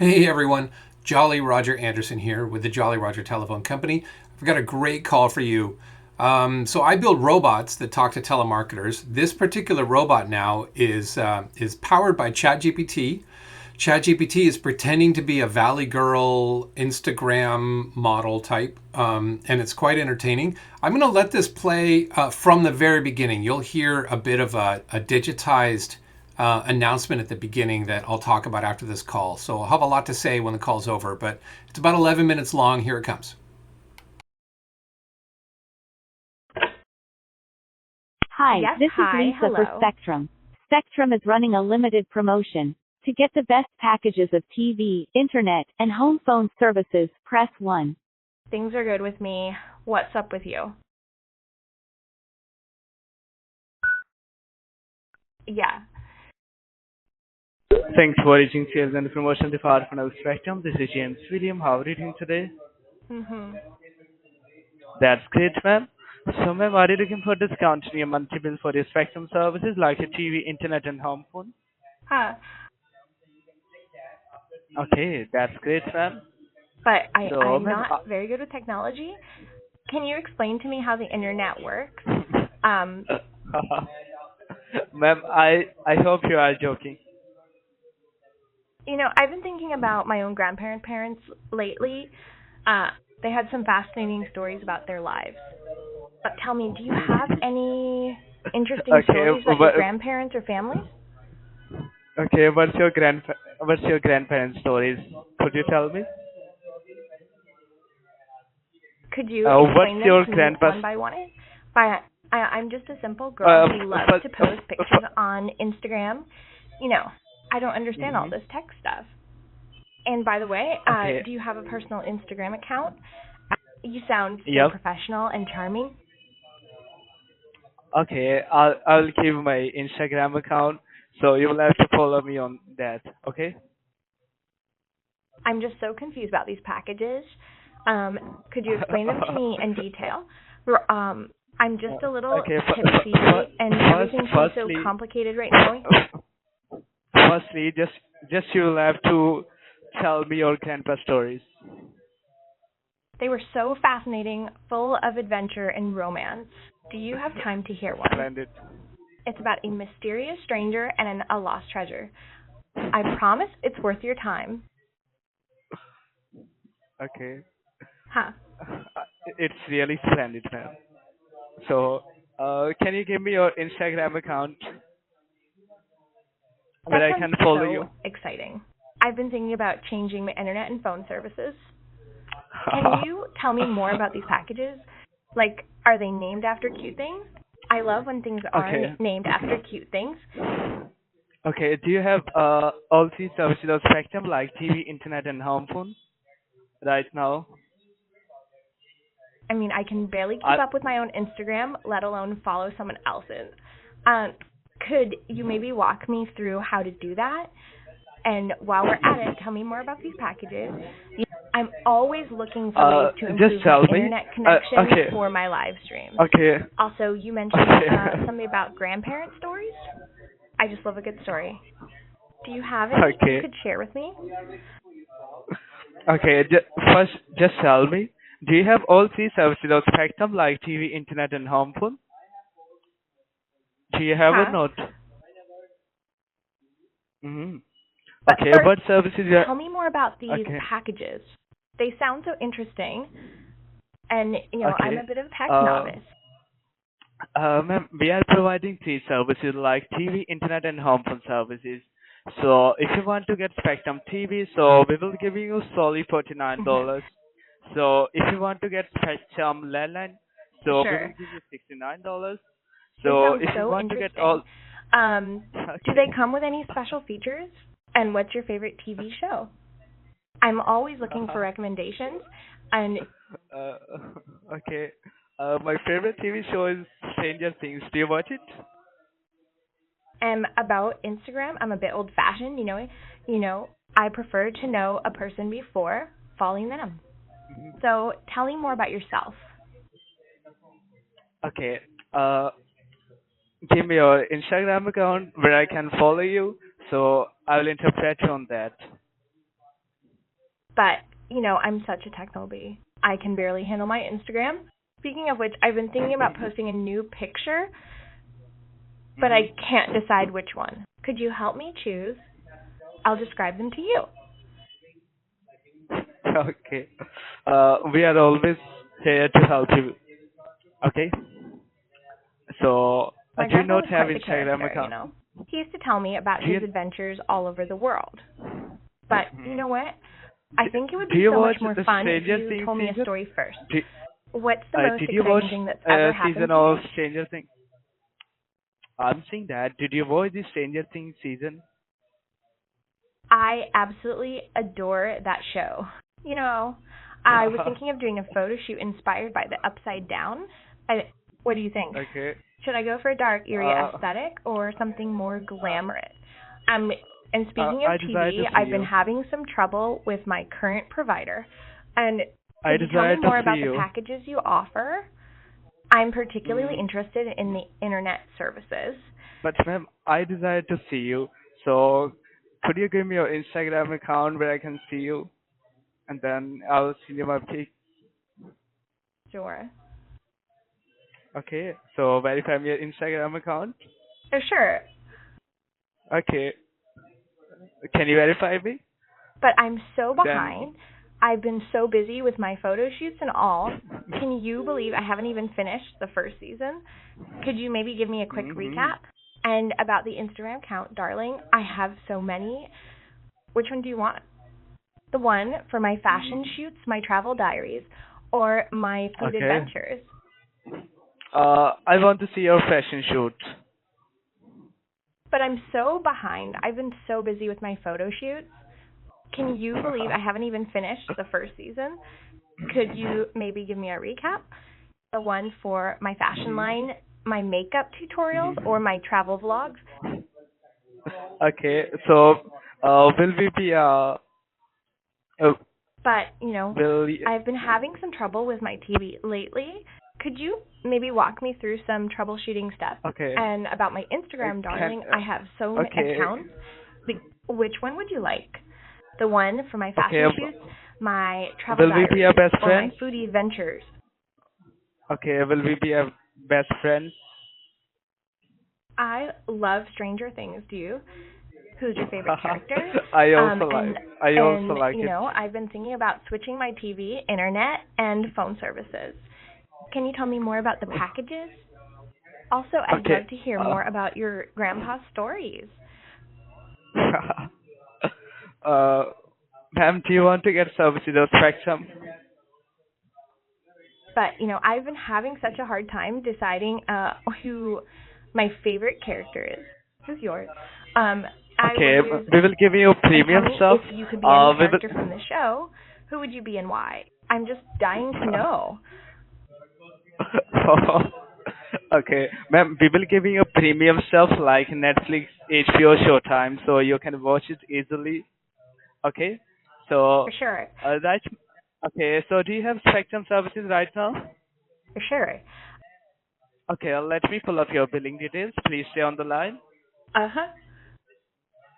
Hey everyone, Jolly Roger Anderson here with the Jolly Roger Telephone Company. I've got a great call for you. So I build robots that talk to telemarketers. This particular robot now is powered by ChatGPT. ChatGPT is pretending to be a Valley-girl Instagram model type, and it's quite entertaining. I'm going to let this play from the very beginning. You'll hear a bit of a digitized announcement at the beginning that I'll talk about after this call. So I'll have a lot to say when the call's over, but it's about 11 minutes long. Here it comes. Hi, Yes, this is hi, Lisa for hello. Spectrum. Spectrum is running a limited promotion. To get the best packages of TV, internet, and home phone services, press 1. Things are good with me. What's up with you? Yeah. Thanks for reaching Sales and Promotion Department of Spectrum. This is James William. How are you doing today? Mhm. That's great, ma'am. So, ma'am, are you looking for discount in your monthly bill for your Spectrum services like your TV, internet, and home phone? Huh. Okay, that's great, ma'am. But I So, I'm ma'am, not very good with technology. Can you explain to me how the internet works? Um, ma'am, I hope you are joking. I've been thinking about my own parents lately. Uh, they had some fascinating stories about their lives. But tell me, do you have any interesting Okay, stories about your grandparents or families? okay. What's your grandparents' stories? Could you tell me? Could you What's explain them your to me grandpa's? one by one? I'm just a simple girl Uh, who loves first, to post pictures on Instagram. You know, I don't understand all mhm. this tech stuff. And by the way, Okay. do you have a personal Instagram account? You sound so Yep. professional and charming. Okay, I'll give my Instagram account, so you will have to follow me on that. Okay. I'm just so confused about these packages. Could you explain them to me in detail? I'm just a little Okay. tipsy, and everything seems so Firstly, complicated right now. firstly, just you will have to tell me your grandpa stories. They were so fascinating, full of adventure and romance. Do you have time to hear one? Splendid. It's about a mysterious stranger and a lost treasure. I promise it's worth your time. Okay. Huh. It's really splendid, man. So, can you give me your Instagram account That where I sounds can follow so you? exciting. I've been thinking about changing my internet and phone services. Can you tell me more about these packages? Like, are they named after cute things? I love when things are Okay. named after cute things. Okay. Do you have all three services of Spectrum like TV, internet, and home phone right now? I mean, I can barely I, keep up with my own Instagram, let alone follow someone else's. Um, could you maybe walk me through how to do that? And while we're at it, tell me more about these packages. I'm always looking for ways to just improve my tell me. internet connection Okay. for my live streams. Okay. Also, you mentioned Okay. something about grandparent stories. I just love a good story. Do you have any you Okay. could share with me? Okay. First, just tell me. Do you have all three services of Spectrum like TV, internet, and home phone? Do you have or Huh? not? Mm-hmm. But Okay. first, What services you tell me more about these Okay. packages. They sound so interesting, and I'm a Okay. bit of a tech Uh, novice. Ma'am, we are providing three services like TV, internet, and home phone services. So if you want to get Spectrum TV, so we will give you solely $49. So if you want to get Spectrum landline, so we will Sure. give you $69. They So sound if you so want to get all, interesting. Do they okay. come with any special features? And what's your favorite TV show? I'm always looking for recommendations, and uh, okay. My favorite TV show is Stranger Things. Do you watch it? am about Instagram. I'm a bit old-fashioned, I prefer to know a person before following them. Mhm. So tell me more about yourself. Okay. Give me your Instagram account where I can follow you, so I will interpret you on that. But, I'm such a technobie. I can barely handle my Instagram. Speaking of which, I've been thinking about posting a new picture, but I can't decide which one. Could you help me choose? I'll describe them to you. Okay. We are always here to help you. Okay. So, My do you grandpa not was have quite the Instagram character. account? He used to tell me about Do you his adventures all over the world. But you know what? I think it would do be you so much watch more the fun if Stranger you Things told me a season? story first. Do, What's the most did you watch exciting thing that's ever happened season to of you? Stranger Things? I'm saying that. Did you watch the Stranger Things season? I absolutely adore that show. I was thinking of doing a photo shoot inspired by the Upside Down. What do you think? Okay. Should I go for a dark, eerie Uh, aesthetic or something more glamorous? And speaking I of desire TV, to see I've been you. having some trouble with my current provider. And I could you tell me desire to more see about the you. packages you offer? I'm particularly Mm, interested in the internet services. but ma'am, I desire to see you. So, could you give me your Instagram account where I can see you? And then I'll send you my pic. Sure. Okay. So, verify me your Instagram account. Oh, sure. Okay. Can you verify me? But I'm so Then. behind. I've been so busy with my photo shoots and all. Can you believe I haven't even finished the first season? Could you maybe give me a quick Hmm. recap? And about the Instagram account, darling, I have so many. Which one do you want? The one for my fashion shoots, my travel diaries, or my food Okay. adventures? I want to see your fashion shoot. But I'm so behind. I've been so busy with my photo shoots. Can you believe I haven't even finished the first season? Could you maybe give me a recap? The one for my fashion Mhm. line, my makeup tutorials, or my travel vlogs? Okay. So, will we be uh But, will y- I've been having some trouble with my TV lately. Could you maybe walk me through some troubleshooting steps? okay. And about my Instagram, Can darling, I have so many okay. accounts. Which one would you like? The one for my Okay. fashion shoots, my travel Will we be a diaries, best or my friends? foodie adventures? Okay. Will we be a best friends? I love Stranger Things. Do you? Who's your favorite character? I Um, also like. and I also and like it. I've been thinking about switching my TV, internet, and phone services. Can you tell me more about the packages? Also, I'd Okay. love to hear more about your grandpa's stories. uh, ma'am, do you want to get service with the spectrum? But I've been having such a hard time deciding who my favorite character is. Who's yours? I will Okay, use we will give you and tell premium me stuff. if you could be any We character from the show. Who would you be and why? I'm just dying to know. will. Okay, ma'am, we will give you premium stuff like Netflix, HBO, Showtime, so you can watch it easily. Okay, so For sure. that's okay. So do you have Spectrum services right now? For sure. Okay, let me pull up your billing details. Please stay on the line. Uh-huh.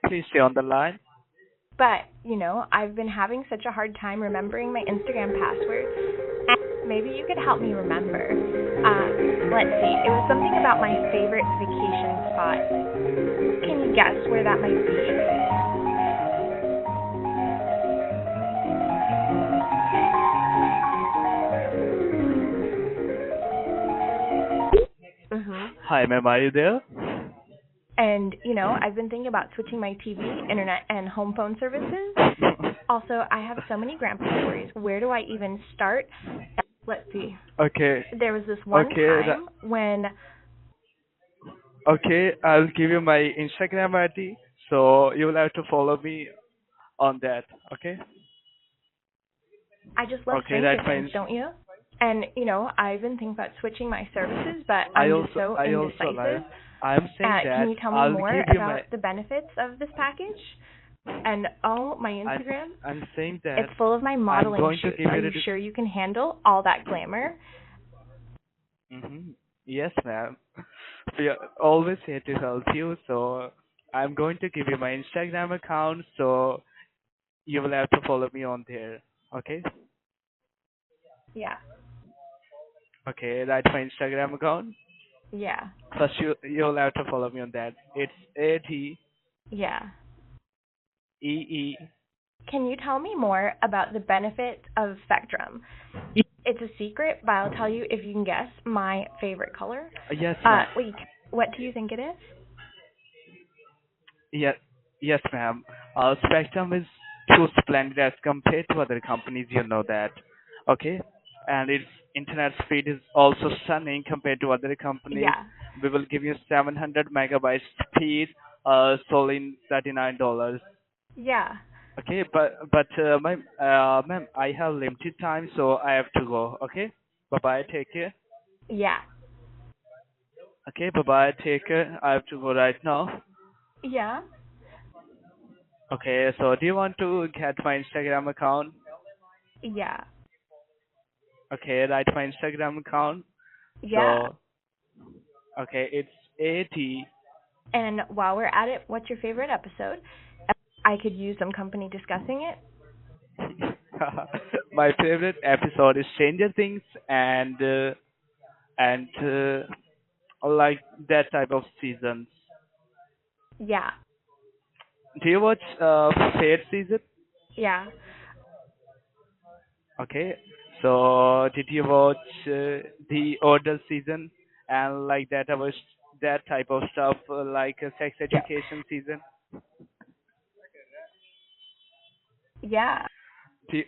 Please stay on the line. But, I've been having such a hard time remembering my Instagram password. And maybe you could help me remember. Let's see. It was something about my favorite vacation spot. Can you guess where that might be? Mm-hmm. Hi, ma'am, are you there? And, I've been thinking about switching my TV, internet, and home phone services. Also, I have so many grandpa stories. Where do I even start? Let's see. Okay. There was this one Okay. time when Okay, I'll give you my Instagram ID, so you will have to follow me on that. Okay. I just love Okay, Stranger that's Things, fine. don't you? And, I've been thinking about switching my services, but I'm just so I also like. indecisive. I'm saying Can that you tell me I'll more give you my. about the benefits of this package? And, my I'm Instagram? I'm saying that It's full of my I'm modeling going to shoots. give Are you you the. sure you can handle all that glamour? Yes, ma'am. We are always here to help you. So I'm going to give you my Instagram account. So You will have to follow me on there. Okay. Yeah. Okay. Right, my Instagram account. Yeah. First, you'll have to follow me on that. It's ATEE. Yeah. Can you tell me more about the benefits of Spectrum? It's a secret, but I'll tell you if you can guess my favorite color. Yes, ma'am. Wait, what do you think it is? Yes, yes, ma'am. Spectrum is too splendid as compared to other companies. You know that, okay? And its internet speed is also stunning compared to other companies. Yeah. We will give you 700 megabytes speed, solely in $39. Yeah. Okay, ma'am, I have limited time, so I have to go. Okay, bye bye. Take care. Yeah. Okay, bye bye. Take care. I have to go right now. Yeah. Okay, so do you want to get my Instagram account? Yeah. Okay, write my Instagram account. Yeah. So, okay, it's AT. And while we're at it, what's your favorite episode? I could use some company discussing it. My favorite episode is Stranger Things and like that type of seasons. Yeah. Do you watch Fair season? Yeah. Okay, so did you watch the Order season and like that type of stuff like sex Yeah. education season? Yeah. Do you,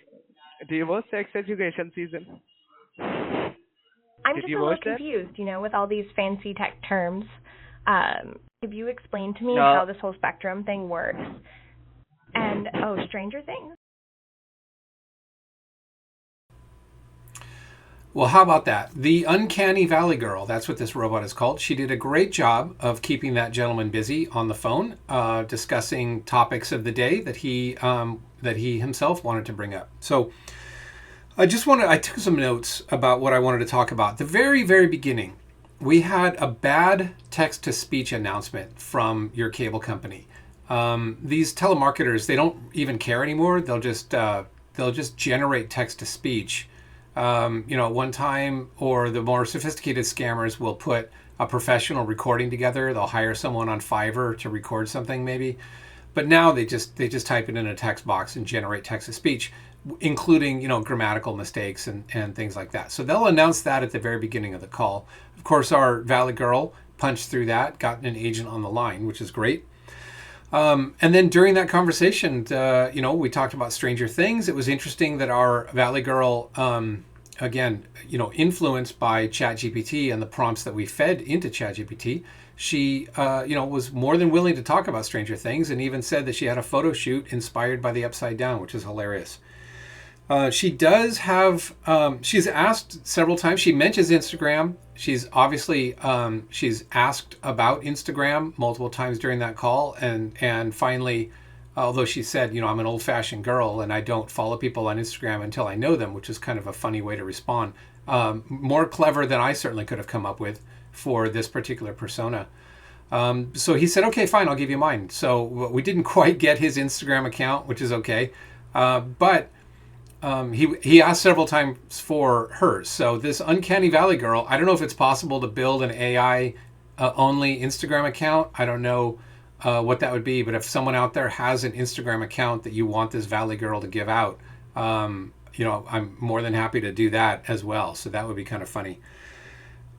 do you watch sex education season? I'm Did just you a little watch that? confused, with all these fancy tech terms. If you explain to me No. how this whole spectrum thing works, and Stranger Things. Well, how about that? The Uncanny Valley-girl, that's what this robot is called. She did a great job of keeping that gentleman busy on the phone, discussing topics of the day that he himself wanted to bring up. So I took some notes about what I wanted to talk about. The very, very beginning, we had a bad text-to-speech announcement from your cable company. These telemarketers, they don't even care anymore. They'll just generate text-to-speech. One time, or the more sophisticated scammers will put a professional recording together. They'll hire someone on Fiverr to record something maybe. But now they just type it in a text box and generate text to speech, including, grammatical mistakes and things like that. So they'll announce that at the very beginning of the call. Of course, our Valley Girl punched through that, got an agent on the line, which is great. And then during that conversation, we talked about Stranger Things. It was interesting that our Valley Girl, again, influenced by ChatGPT and the prompts that we fed into ChatGPT, she, was more than willing to talk about Stranger Things and even said that she had a photo shoot inspired by the Upside Down, which is hilarious. She does have, she's asked several times, she mentions Instagram. She's obviously, she's asked about Instagram multiple times during that call. And finally, although she said, I'm an old fashioned girl and I don't follow people on Instagram until I know them, which is kind of a funny way to respond. More clever than I certainly could have come up with for this particular persona. So he said, okay, fine, I'll give you mine. So we didn't quite get his Instagram account, which is okay. But he asked several times for hers. So this Uncanny Valley girl, I don't know if it's possible to build an AI only Instagram account. I don't know what that would be, but if someone out there has an Instagram account that you want this Valley girl to give out, I'm more than happy to do that as well. So that would be kind of funny.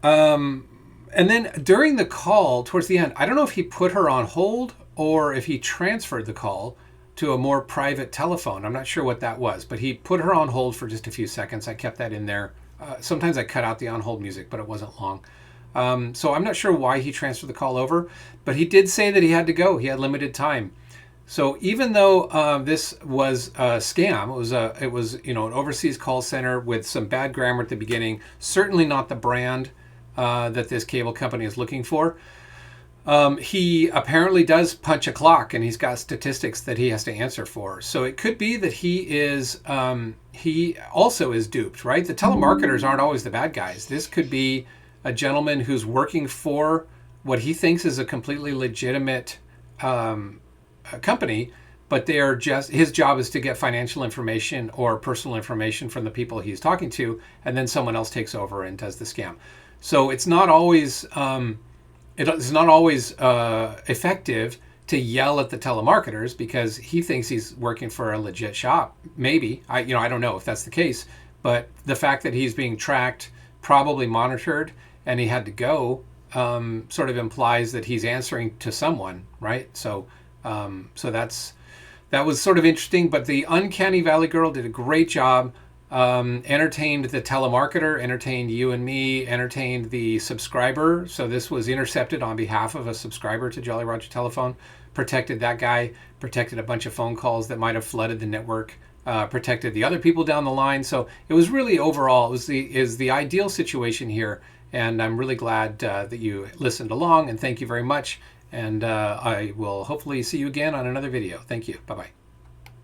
And then during the call, towards the end, I don't know if he put her on hold or if he transferred the call to a more private telephone. I'm not sure what that was, but he put her on hold for just a few seconds. I kept that in there. Sometimes I cut out the on hold music, but it wasn't long. So I'm not sure why he transferred the call over, but he did say that he had to go. He had limited time. So even though this was a scam, it was an overseas call center with some bad grammar at the beginning. Certainly not the brand that this cable company is looking for. He apparently does punch a clock, and he's got statistics that he has to answer for. So it could be that he also is duped, right? The telemarketers aren't always the bad guys. This could be a gentleman who's working for what he thinks is a completely legitimate company, but they are just, his job is to get financial information or personal information from the people he's talking to, and then someone else takes over and does the scam. So it's not always effective to yell at the telemarketers because he thinks he's working for a legit shop. Maybe I don't know if that's the case, but the fact that he's being tracked, probably monitored, and he had to go, sort of implies that he's answering to someone, right? So that was sort of interesting. But the Uncanny Valley-girl did a great job. Entertained the telemarketer, entertained you and me, entertained the subscriber. So this was intercepted on behalf of a subscriber to Jolly Roger Telephone, protected that guy, protected a bunch of phone calls that might have flooded the network, protected the other people down the line. So it was really, overall, is the ideal situation here. And I'm really glad that you listened along, and thank you very much. And I will hopefully see you again on another video. Thank you. Bye-bye.